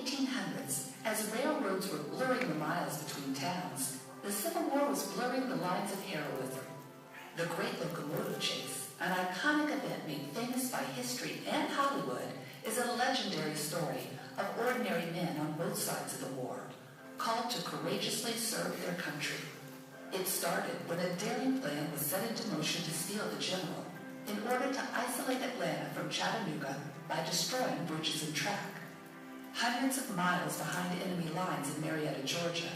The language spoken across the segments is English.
1800s, as railroads were blurring the miles between towns, the Civil War was blurring the lines of heroism. The Great Locomotive Chase, an iconic event made famous by history and Hollywood, is a legendary story of ordinary men on both sides of the war, called to courageously serve their country. It started when a daring plan was set into motion to steal the general in order to isolate Atlanta from Chattanooga by destroying bridges and track. Hundreds of miles behind enemy lines in Marietta, Georgia,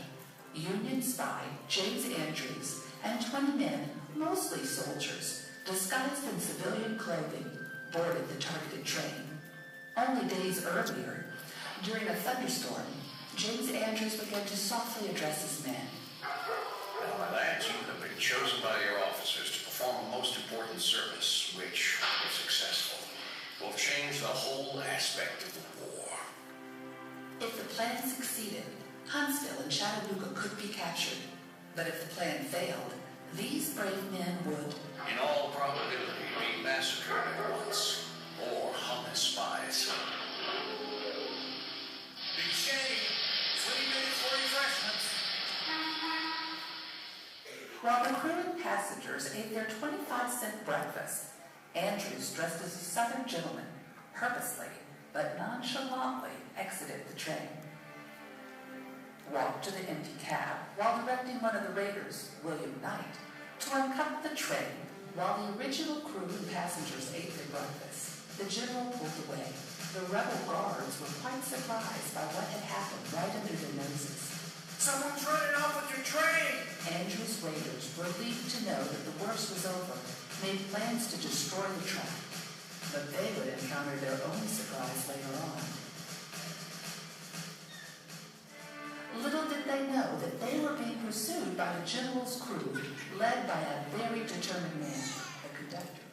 Union spy James Andrews and 20 men, mostly soldiers, disguised in civilian clothing, boarded the targeted train. Only days earlier, during a thunderstorm, James Andrews began to softly address his men. Well, my lads, you have been chosen by your officers to perform a most important service, which, if successful, will change the whole aspect of the war. If the plan succeeded, Huntsville and Chattanooga could be captured. But if the plan failed, these brave men would, in all probability, be massacred at once, or hung as spies. Big Shady, 20 minutes for refreshments. While the crew and passengers ate their 25-cent breakfast, Andrews, dressed as a Southern gentleman, purposely but nonchalantly exited the train. Walked to the empty cab while directing one of the raiders, William Knight, to uncut the train while the original crew and passengers ate their breakfast. The general pulled away. The rebel guards were quite surprised by what had happened right under their noses. Someone's running off with your train! Andrew's raiders, relieved to know that the worst was over, made plans to destroy the track. But they would encounter their own surprise later on. Little did they know that they were being pursued by the general's crew, led by a very determined man, the conductor.